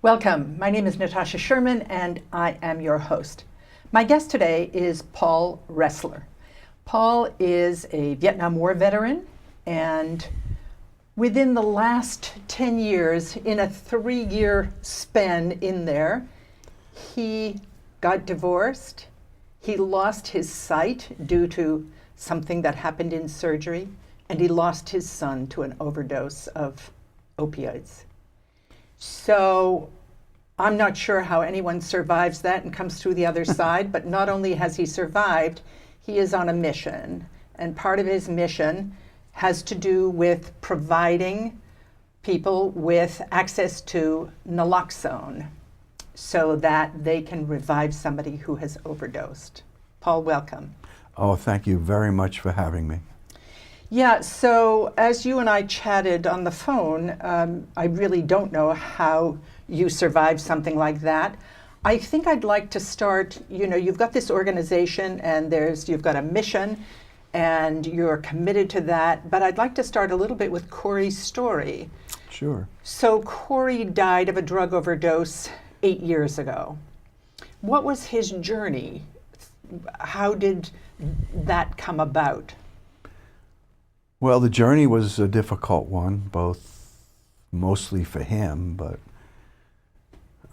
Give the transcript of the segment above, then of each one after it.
Welcome. My name is Natasha Sherman, and I am your host. My guest today is Paul Ressler. Paul is a Vietnam War veteran, and within the last 10 years, in a 3-year span in there, he got divorced, he lost his sight due to something that happened in surgery, and he lost his son to an overdose of opioids. So I'm not sure how anyone survives that and comes through the other side, but not only has he survived, he is on a mission. And part of his mission has to do with providing people with access to Naloxone so that they can revive somebody who has overdosed. Paul, welcome. Oh, thank you very much for having me. Yeah, so as you and I chatted on the phone, I really don't know how you survived something like that. I think I'd like to start, you've got this organization and you've got a mission and you're committed to that, but I'd like to start a little bit with Corey's story. Sure. So Corey died of a drug overdose 8 years ago. What was his journey? How did that come about? Well, the journey was a difficult one, mostly for him, but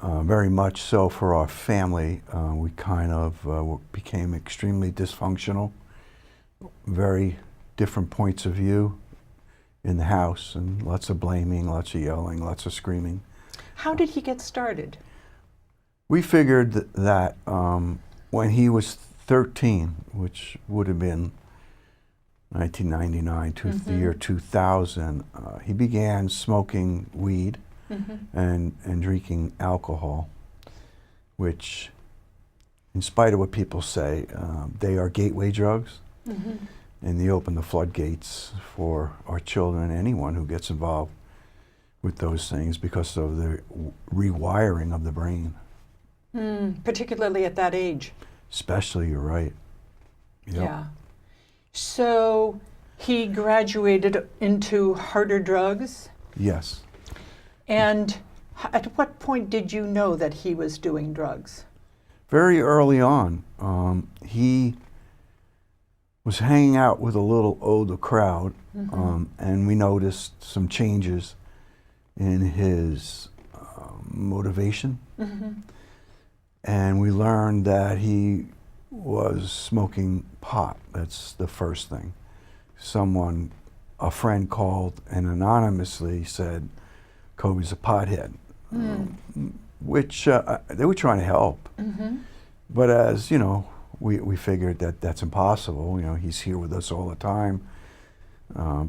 very much so for our family. We kind of became extremely dysfunctional, very different points of view in the house, and lots of blaming, lots of yelling, lots of screaming. How did he get started? We figured that when he was 13, which would have been 1999, the year 2000, he began smoking weed and drinking alcohol, which, in spite of what people say, they are gateway drugs, and they open the floodgates for our children, anyone who gets involved with those things because of the rewiring of the brain. Particularly at that age. Especially, you're right. Yep. Yeah. So he graduated into harder drugs? Yes. And at what point did you know that he was doing drugs? Very early on. He was hanging out with a little older crowd, and we noticed some changes in his motivation. And we learned that he was smoking pot. That's the first thing. A friend called and anonymously said, Kobe's a pothead, which they were trying to help. But as you know, we figured that that's impossible. He's here with us all the time.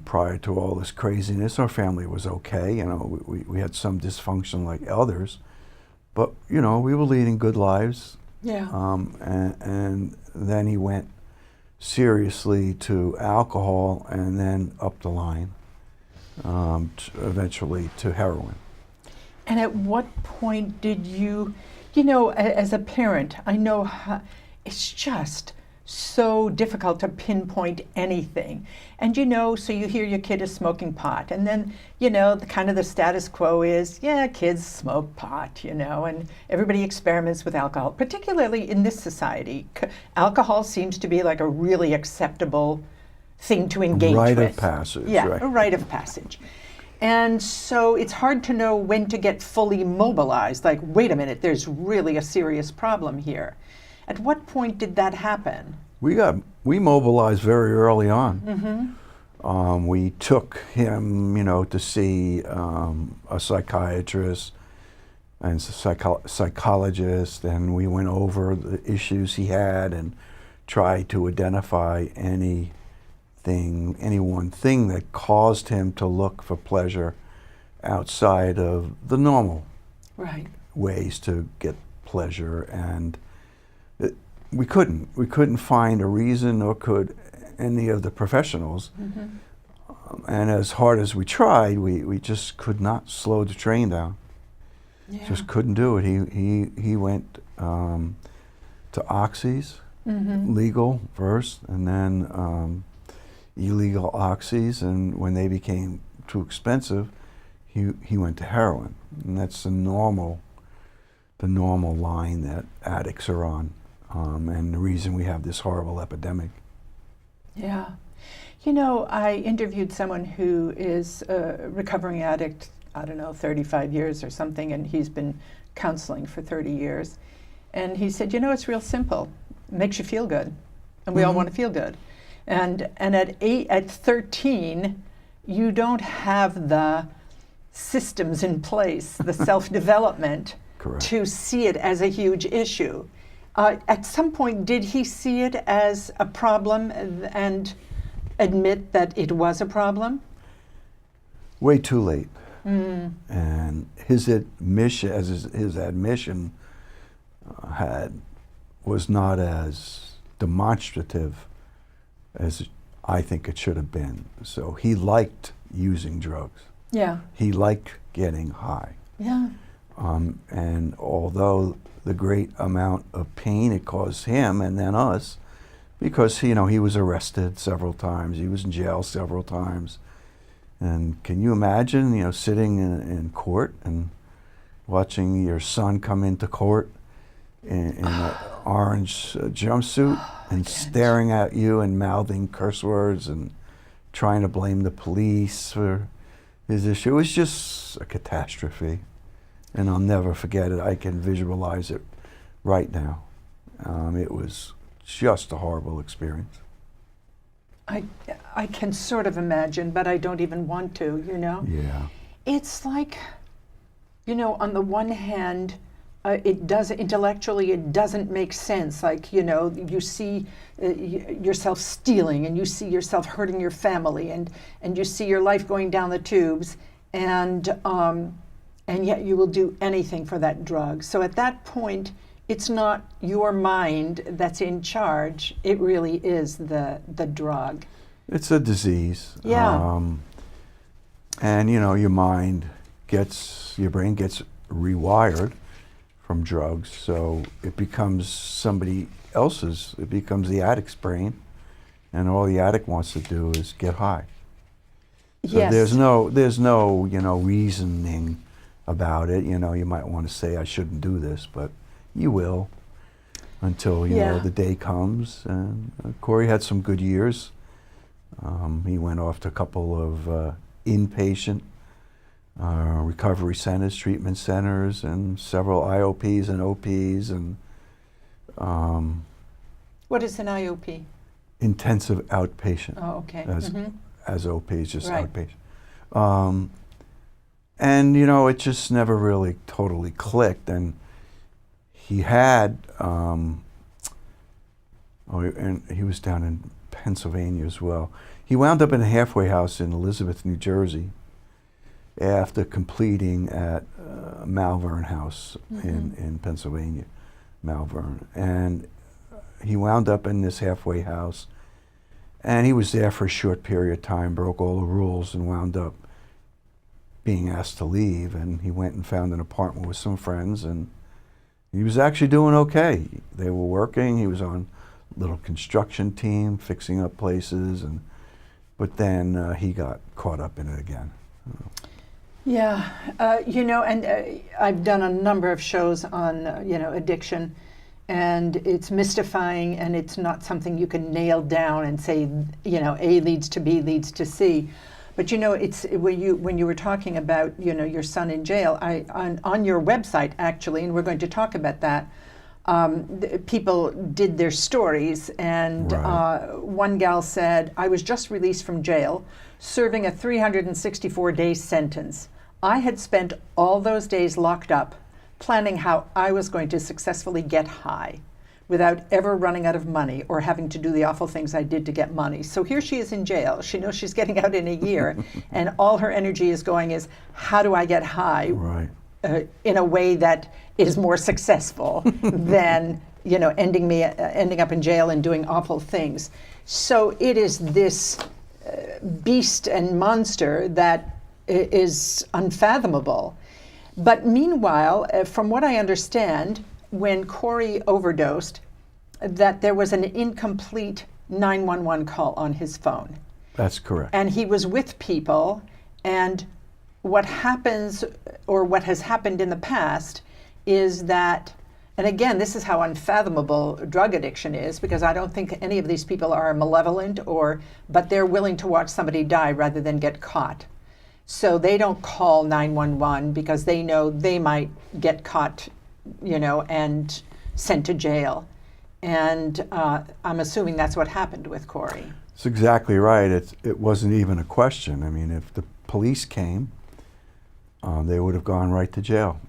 Prior to all this craziness, our family was okay. We had some dysfunction like others, but we were leading good lives. Yeah. And then he went seriously to alcohol and then up the line, eventually to heroin. And at what point did you, as a parent, I know how, it's just so difficult to pinpoint anything. And so you hear your kid is smoking pot, and then, the status quo is, yeah, kids smoke pot, and everybody experiments with alcohol, particularly in this society. Alcohol seems to be like a really acceptable thing to engage with. Rite of passage. Yeah, right. A rite of passage. And so it's hard to know when to get fully mobilized, like, wait a minute, there's really a serious problem here. At what point did that happen? We mobilized very early on. We took him, to see a psychiatrist and psychologist, and we went over the issues he had and tried to identify any one thing that caused him to look for pleasure outside of the normal ways to get pleasure, and we couldn't find a reason, nor could any of the professionals. And as hard as we tried, we just could not slow the train down. Just couldn't do it. He went to oxys, legal first, and then illegal oxys, and when they became too expensive, he went to heroin. And that's the normal normal line that addicts are on, and the reason we have this horrible epidemic. Yeah. You know, I interviewed someone who is a recovering addict, I don't know, 35 years or something, and he's been counseling for 30 years. And he said, you know, it's real simple. It makes you feel good. And we all want to feel good. And at 13, you don't have the systems in place, the self-development, Correct. to see it as a huge issue. At some point, did he see it as a problem and admit that it was a problem? Way too late. And his admission, was not as demonstrative as I think it should have been. So he liked using drugs. Yeah. He liked getting high. Yeah. And although the great amount of pain it caused him and then us, because he was arrested several times, he was in jail several times. And can you imagine, sitting in court and watching your son come into court in an orange jumpsuit and staring at you and mouthing curse words and trying to blame the police for his issue? It was just a catastrophe. And I'll never forget it. I can visualize it right now. It was just a horrible experience. I can sort of imagine, but I don't even want to, Yeah. It's like, on the one hand, intellectually, it doesn't make sense. Like, you see yourself stealing, and you see yourself hurting your family, and you see your life going down the tubes, and yet you will do anything for that drug. So at that point, it's not your mind that's in charge. It really is the drug. It's a disease. Yeah. And your brain gets rewired from drugs, so it becomes somebody else's. It becomes the addict's brain, and all the addict wants to do is get high. So Yes. there's no reasoning about it. You might want to say I shouldn't do this, but you will until the day comes. And Corey had some good years. He went off to a couple of inpatient recovery centers, treatment centers, and several IOPs and OPs, and What is an IOP? intensive outpatient. Oh, okay. As OP is just Right. outpatient. And it just never really totally clicked. And he had, and he was down in Pennsylvania as well. He wound up in a halfway house in Elizabeth, New Jersey, after completing at Malvern House in Pennsylvania, Malvern. And he wound up in this halfway house, and he was there for a short period of time, broke all the rules, and wound up being asked to leave. And he went and found an apartment with some friends, and he was actually doing okay. They were working. He was on a little construction team, fixing up places, but then he got caught up in it again. Yeah, and I've done a number of shows on, addiction, and it's mystifying, and it's not something you can nail down and say, A leads to B leads to C. But it's when you were talking about your son in jail. On your website actually, and we're going to talk about that. People did their stories, and Right. One gal said, "I was just released from jail, serving a 364-day sentence. I had spent all those days locked up, planning how I was going to successfully get high, without ever running out of money or having to do the awful things I did to get money." So here she is in jail. She knows she's getting out in a year, and all her energy is going is, how do I get high Right. In a way that is more successful than ending up in jail and doing awful things. So it is this beast and monster that is unfathomable. But meanwhile, from what I understand, when Corey overdosed, that there was an incomplete 911 call on his phone. That's correct. And he was with people, and what happens, or what has happened in the past, is that, and again, this is how unfathomable drug addiction is, because I don't think any of these people are malevolent, but they're willing to watch somebody die rather than get caught. So they don't call 911 because they know they might get caught, and sent to jail. And I'm assuming that's what happened with Corey. That's exactly right. It wasn't even a question. I mean, if the police came, they would have gone right to jail.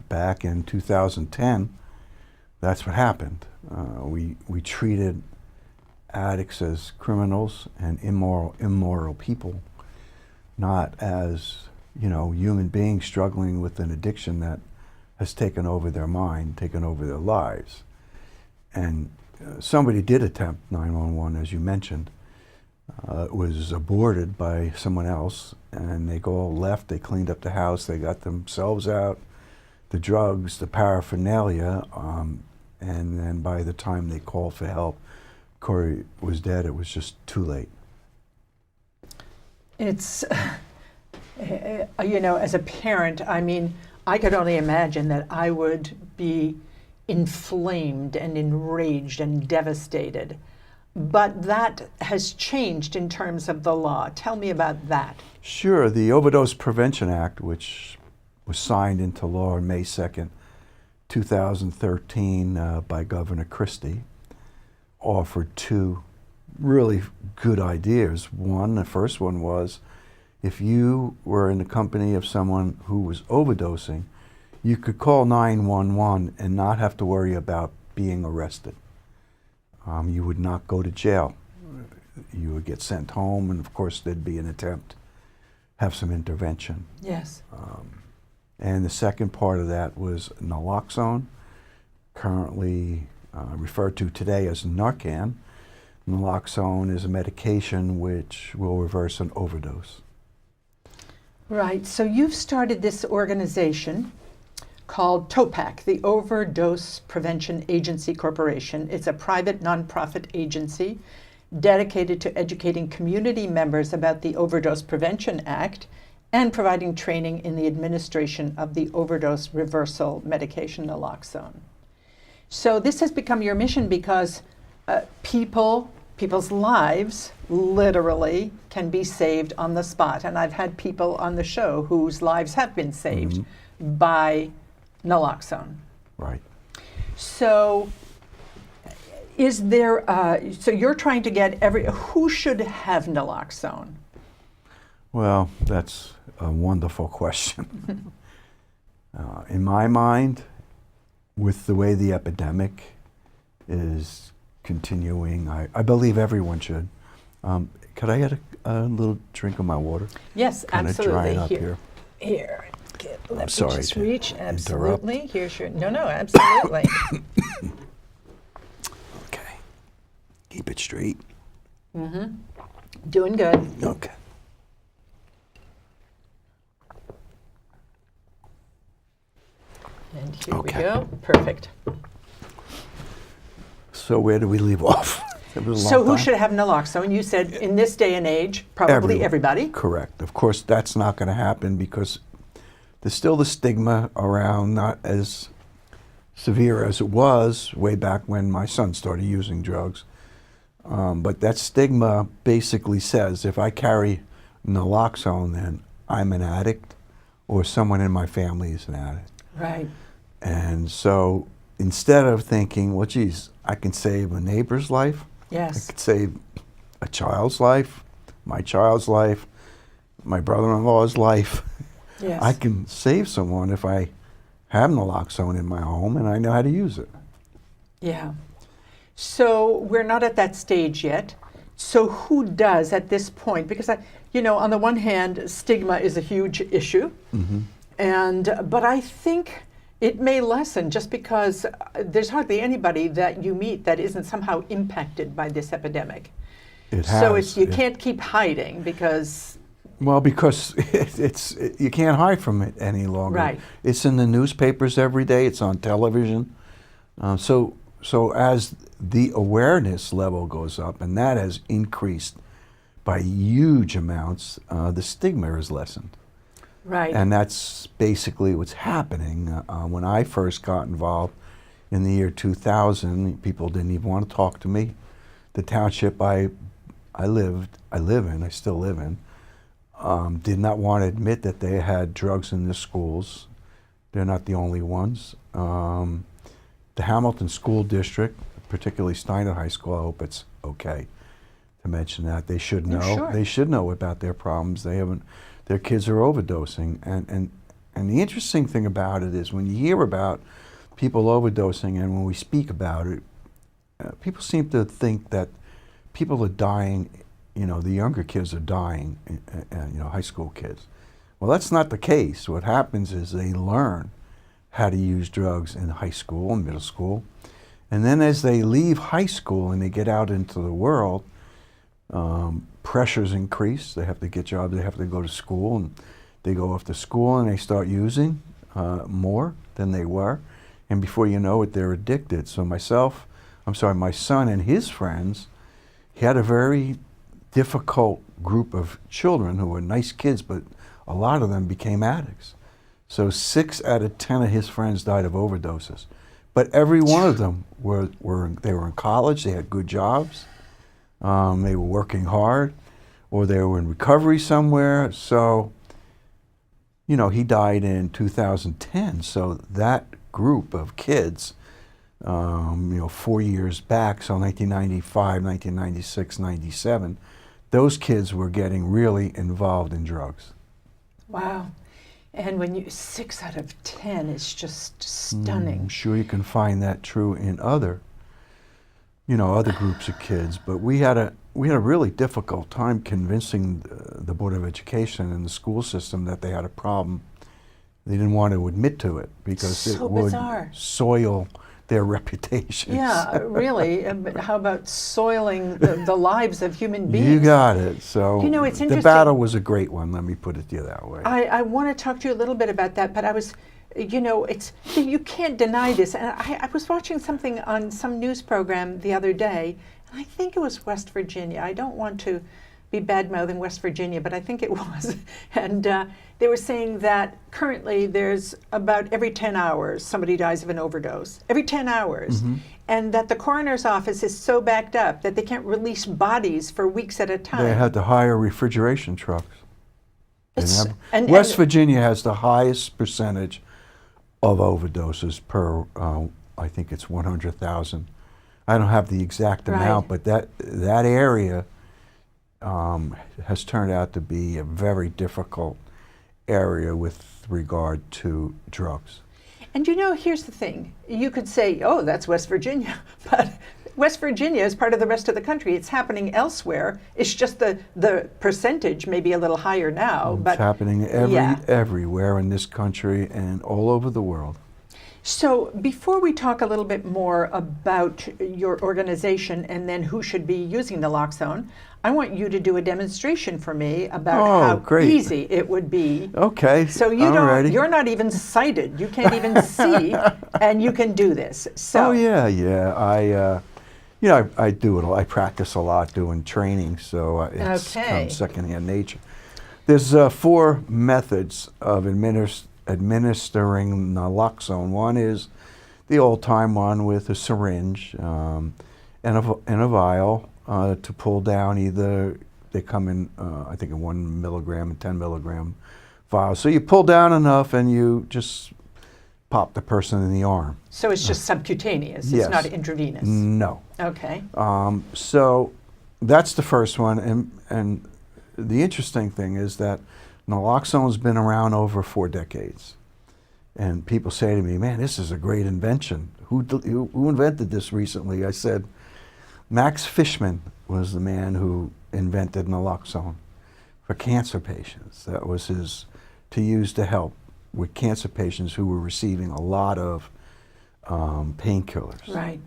Back in 2010, that's what happened. We treated addicts as criminals and immoral people, not as human beings struggling with an addiction that has taken over their mind, taken over their lives. And somebody did attempt 911, as you mentioned. It was aborted by someone else, and they all left. They cleaned up the house. They got themselves out, the drugs, the paraphernalia, and then by the time they called for help, Corey was dead. It was just too late. It's, as a parent, I mean, I could only imagine that I would be inflamed and enraged and devastated. But that has changed in terms of the law. Tell me about that. Sure. The Overdose Prevention Act, which was signed into law on May 2nd, 2013 by Governor Christie, offered two really good ideas. The first one was, if you were in the company of someone who was overdosing, you could call 911 and not have to worry about being arrested. You would not go to jail. You would get sent home, and of course there'd be an attempt, have some intervention. Yes. And the second part of that was Naloxone, currently referred to today as Narcan. Naloxone is a medication which will reverse an overdose. Right. So you've started this organization called TOPAC, the Overdose Prevention Agency Corporation. It's a private nonprofit agency dedicated to educating community members about the Overdose Prevention Act and providing training in the administration of the overdose reversal medication Naloxone. So this has become your mission because people's lives literally can be saved on the spot. And I've had people on the show whose lives have been saved by Naloxone. Right. So is there, so you're trying to get who should have Naloxone? Well, that's a wonderful question. In my mind, with the way the epidemic is continuing, I believe everyone should. Could I get a little drink of my water? Yes, Kinda absolutely. drying up here. Let me sorry just to reach. Absolutely. interrupt. Here's your. No, absolutely. Okay. Keep it straight. Doing good. Okay. And here Okay. we go. Perfect. So where do we leave off? So who should have Naloxone? You said in this day and age, probably everybody. Correct. Of course, that's not going to happen because there's still the stigma around, not as severe as it was way back when my son started using drugs. But that stigma basically says if I carry Naloxone, then I'm an addict or someone in my family is an addict. Right. And so instead of thinking, well, geez, I can save a neighbor's life, I Yes. could save a child's life, my child's life, my brother-in-law's life. Yes. I can save someone if I have Naloxone in my home and I know how to use it. Yeah. So we're not at that stage yet. So who does at this point? Because on the one hand, stigma is a huge issue, but I think it may lessen just because there's hardly anybody that you meet that isn't somehow impacted by this epidemic. It So has. you can't keep hiding because. Well, because you can't hide from it any longer. Right. It's in the newspapers every day. It's on television. So as the awareness level goes up, and that has increased by huge amounts, the stigma is lessened. Right. And that's basically what's happening. When I first got involved in the year 2000, people didn't even want to talk to me. The township I live in, I still live in, did not want to admit that they had drugs in their schools. They're not the only ones. The Hamilton School District, particularly Steiner High School, I hope it's okay to mention that. They should know. Sure. They should know about their problems. They haven't. Their kids are overdosing, and the interesting thing about it is when you hear about people overdosing and when we speak about it, people seem to think that people are dying. The younger kids are dying. High school kids. Well, that's not the case. What happens is they learn how to use drugs in high school and middle school, and then as they leave high school and they get out into the world, pressures increase. They have to get jobs. They have to go to school, and they go off to school and they start using more than they were, and before you know it, they're addicted. So my son and his friends, he had a very difficult group of children who were nice kids, but a lot of them became addicts. So 6 out of 10 of his friends died of overdoses, but every one of them were in college. They had good jobs. They were working hard, or they were in recovery somewhere. So, he died in 2010. So that group of kids, 4 years back, so 1995, 1996, 97, those kids were getting really involved in drugs. Wow. And when 6 out of 10 is just stunning. I'm sure you can find that true in other groups of kids, but we had a really difficult time convincing the Board of Education and the school system that they had a problem. They didn't want to admit to it because it would soil their reputations. Yeah, really. How about soiling the lives of human beings? You got it. So it's interesting. The battle was a great one. Let me put it to you that way. I want to talk to you a little bit about that, but I was, you can't deny this. And I was watching something on some news program the other day, and I think it was West Virginia. I don't want to be bad-mouthing West Virginia, but I think it was. And they were saying that currently there's about every 10 hours somebody dies of an overdose. Every 10 hours. Mm-hmm. And that the coroner's office is so backed up that they can't release bodies for weeks at a time. They had to hire refrigeration trucks. West Virginia has the highest percentage of overdoses per, I think it's 100,000. I don't have the exact amount, but that area has turned out to be a very difficult area with regard to drugs. And here's the thing. You could say, oh, that's West Virginia, but West Virginia is part of the rest of the country. It's happening elsewhere. It's just the percentage may be a little higher now. It's happening everywhere in this country and all over the world. So before we talk a little bit more about your organization and then who should be using naloxone, I want you to do a demonstration for me about how easy it would be. Okay. So you're not even sighted. You can't even see, and you can do this. So. Oh yeah. I do it. I practice a lot doing training, so it's secondhand nature. There's 4 methods of administering naloxone. One is the old-time one with a syringe and a vial to pull down. Either they come in, I think, in 1 milligram and 10 milligram vials. So you pull down enough and you just pop the person in the arm. So it's just subcutaneous. Yes. It's not intravenous. No. Okay. So that's the first one, and the interesting thing is that naloxone's been around over 4 decades. And people say to me, man, this is a great invention. Who invented this recently? I said, Max Fishman was the man who invented naloxone for cancer patients. That was to use to help with cancer patients who were receiving a lot of painkillers. Right.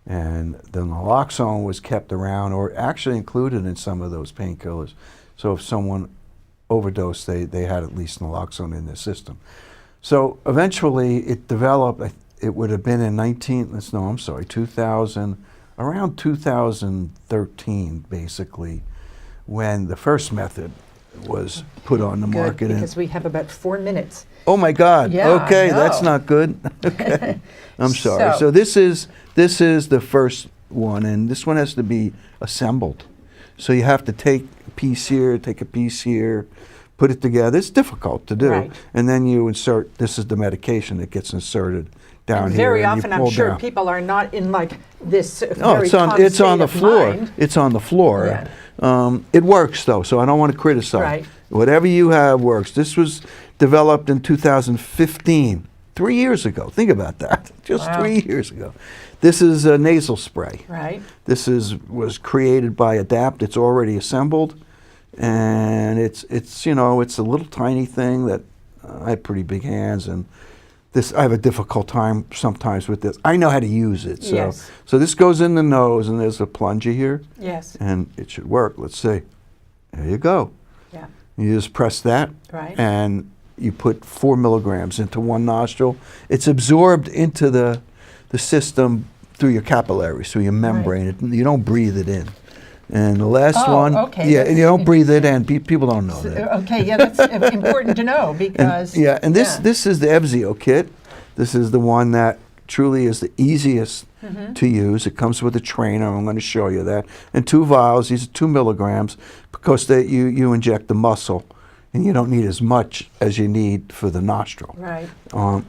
And the naloxone was kept around, or actually included in some of those painkillers. So if someone overdosed, they had at least naloxone in their system. So eventually it developed. It would have been in 2000, around 2013, basically, when the first method was put on the Good, market. because we have about 4 minutes. Oh my God! Yeah, okay, I that's know. not good. Okay, I'm sorry. So- So this is the first one, and this one has to be assembled. So you have to take a piece here, take a piece here, put it together. It's difficult to do, Right. and then you insert. This is the medication that gets inserted down And here. very and you often, I'm pull sure down. people are not in like this Oh, very it's on. calm It's on state the of floor. mind. It's on the floor. Yeah. It works though, so I don't want to criticize. Right. Whatever you have works. This was developed in 2015, 3 years ago. Think about that. Just Wow. 3 years ago. This is a nasal spray. Right. This was created by Adapt. It's already assembled, and it's it's a little tiny thing that I have pretty big hands, and this I have a difficult time sometimes with this. I know how to use it, so Yes. so this goes in the nose, and there's a plunger here, Yes. and it should work. Let's see. There you go. Yeah. You just press that, Right. and you put 4 milligrams into one nostril. It's absorbed into the system through your capillaries, through your membrane. You don't breathe it in. And the last Oh, one, okay, yeah, that's and you don't breathe it in. People don't know that. Okay, yeah, that's important to know because And this is the Evzio kit. This is the one that truly is the easiest to use. It comes with a trainer. I'm going to show you that. And 2 vials. These are 2 milligrams because you inject the muscle, and you don't need as much as you need for the nostril. right.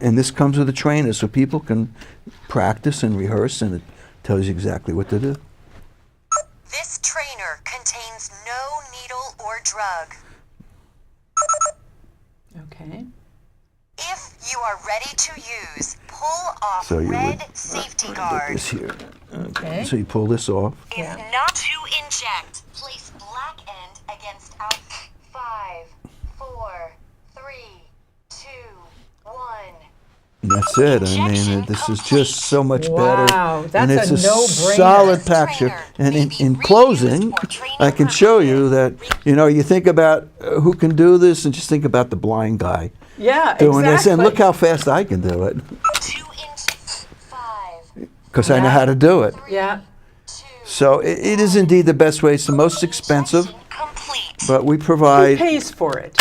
And this comes with a trainer, so people can practice and rehearse, and it tells you exactly what to do. This trainer contains no needle or drug. Okay. If you are ready to use, pull off So you red would safety put guard. this here. Okay. So you pull this off. If Yeah. not to inject, place black end against out. 5, 4, 3, 2, 1. And that's it. I mean, this is just so much better. Wow, And that's it's a no-brainer. solid This package. trainer And may in be reused closing, for training I can show you that, purposes. you think about who can do this, and just think about the blind guy Yeah, doing this. And exactly. look how fast I can do it, 2 inches. 5, because I know Yeah. how to do it. 3, Yeah. 2. So it is indeed the best way. It's the most expensive, Injection complete. but we Who provide. pays for it?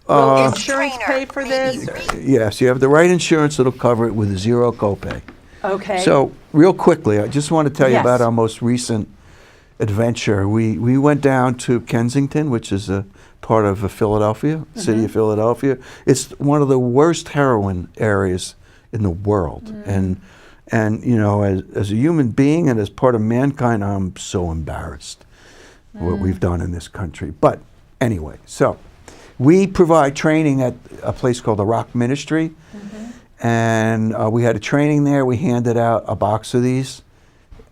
Will insurance pay for this? or- Yes, you have the right insurance that'll cover it with a 0 copay. Okay. So, real quickly, I just want to tell you Yes. about our most recent adventure. We went down to Kensington, which is a part of Philadelphia, city of Philadelphia. It's one of the worst heroin areas in the world. And as a human being and as part of mankind, I'm so embarrassed what we've done in this country. But anyway, so we provide training at a place called the Rock Ministry. And we had a training there. We handed out a box of these.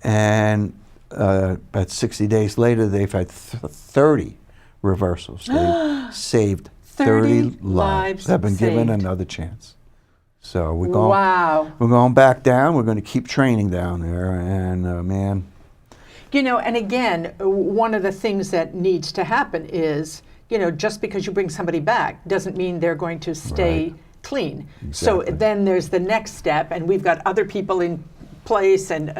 And about 60 days later, they've had 30 reversals. They saved 30 30 lives. lives They've been given saved. another chance. So Wow. we're going back down. We're going to keep training down there. And man, And again, one of the things that needs to happen is, just because you bring somebody back doesn't mean they're going to stay Right. clean. So Exactly. then there's the next step, and we've got other people in place and,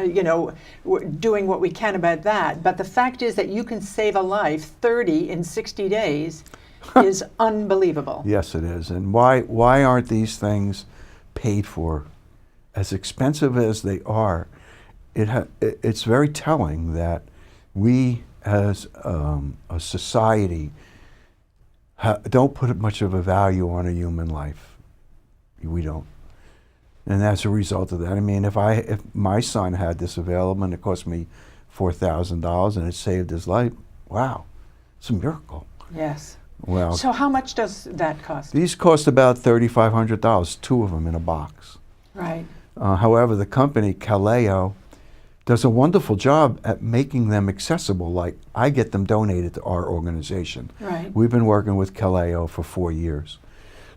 we're doing what we can about that. But the fact is that you can save a life, 30 in 60 days, is unbelievable. yes, it is. And why aren't these things paid for? As expensive as they are, it's very telling that we as a society don't put much of a value on a human life. We don't. And as a result of that, I mean, if my son had this available and it cost me $4,000 and it saved his life, wow, it's a miracle. Yes. Well, So how much does that cost? these cost about $3,500, 2 of them in a box. Right. However, the company, Kaleo, does a wonderful job at making them accessible. Like, I get them donated to our organization. Right. We've been working with Kaleo for 4 years.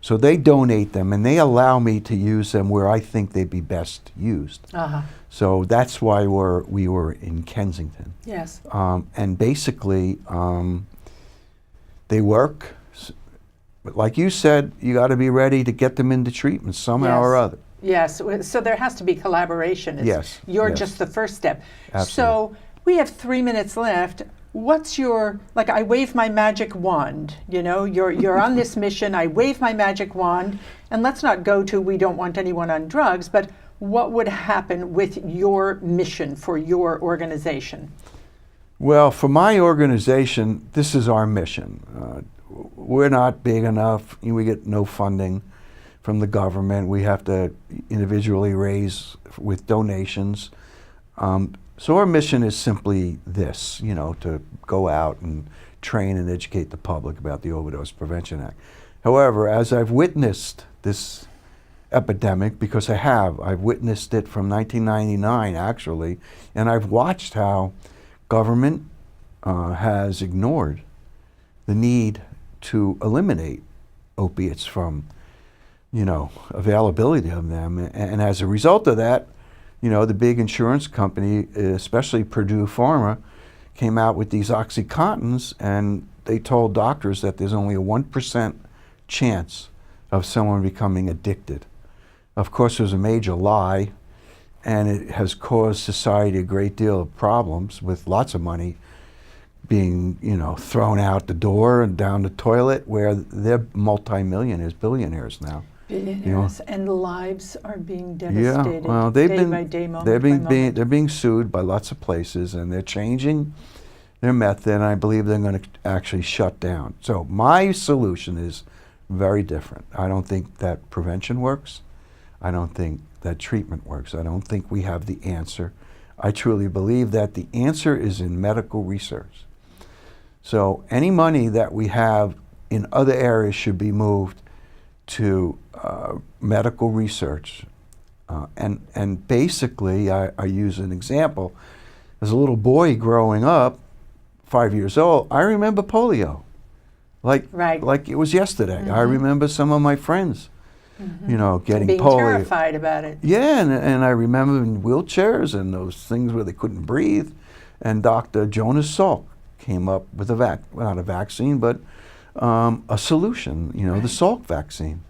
So they donate them, and they allow me to use them where I think they'd be best used. Uh-huh. So that's why we were in Kensington. Yes. And basically, they work. But like you said, you got to be ready to get them into treatment somehow or Yes. other. Yes, so there has to be collaboration. Yes, You're yes. just the first step. Absolutely. So we have 3 minutes left. what's your, like, I wave my magic wand, you know, you're on this mission, I wave my magic wand, and let's not go to we don't want anyone on drugs, but what would happen with your mission for your organization? Well, for my organization, this is our mission. We're not big enough. We get no funding from the government. We have to individually raise with donations. So our mission is simply this, you know, to go out and train and educate the public about the Overdose Prevention Act. However, as I've witnessed this epidemic, because I've witnessed it from 1999 actually, and I've watched how government has ignored the need to eliminate opiates from, you know, availability of them. And as a result of that, you know, the big insurance company, especially Purdue Pharma, came out with these OxyContins, and they told doctors that there's only a 1% chance of someone becoming addicted. Of course, it was a major lie, and it has caused society a great deal of problems, with lots of money being, you know, thrown out the door and down the toilet, where they're multimillionaires, billionaires now. Billionaires, and lives are being devastated. Yeah, well, day by day, moment by moment. they're being sued by lots of places, and they're changing their method, and I believe they're going to actually shut down. So my solution is very different. I don't think that prevention works. I don't think that treatment works. I don't think we have the answer. I truly believe that the answer is in medical research. So any money that we have in other areas should be moved to medical research. And basically, I use an example. As a little boy growing up, 5 years old, I remember polio. Like it was yesterday. Mm-hmm. I remember some of my friends, you know, getting being polio. Terrified about it. Yeah, and I remember in wheelchairs and those things where they couldn't breathe. And Dr. Jonas Salk came up with not a vaccine, but a solution, you know, the Salk vaccine.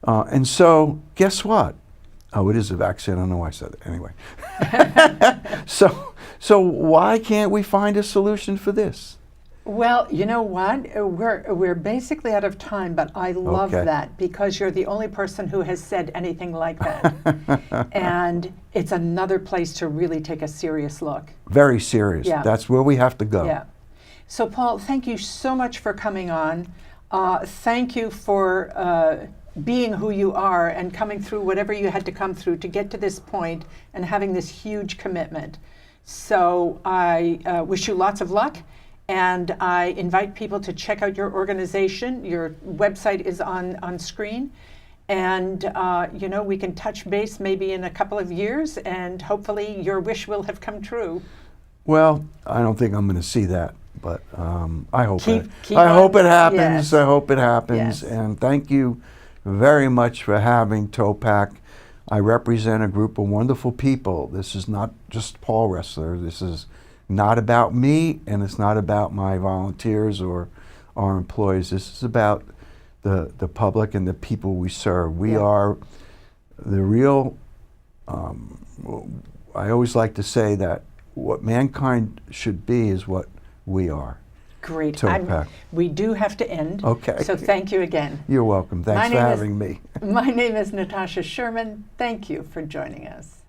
And so, guess what? Oh, it is a vaccine. I don't know why I said it. Anyway. So why can't we find a solution for this? Well, you know what? We're basically out of time, but I love that, because you're the only person who has said anything like that. And it's another place to really take a serious look. Very serious. Yeah. That's where we have to go. Yeah. So, Paul, thank you so much for coming on. Thank you for being who you are and coming through whatever you had to come through to get to this point and having this huge commitment. So I wish you lots of luck. And I invite people to check out your organization. Your website is on screen. And, you know, we can touch base maybe in a couple of years, and hopefully your wish will have come true. Well, I don't think I'm going to see that, but I hope keep I hope it happens. Yes. I hope it happens. Yes. And thank you very much for having TOPAC. I represent a group of wonderful people. This is not just Paul Ressler. This is not about me, and it's not about my volunteers or our employees. This is about the public and the people we serve. We are the real, I always like to say that what mankind should be is what we are. Great. TOPAC. We do have to end. Okay. So thank you again. You're welcome. Thanks for having me. My name is Natasha Sherman. Thank you for joining us.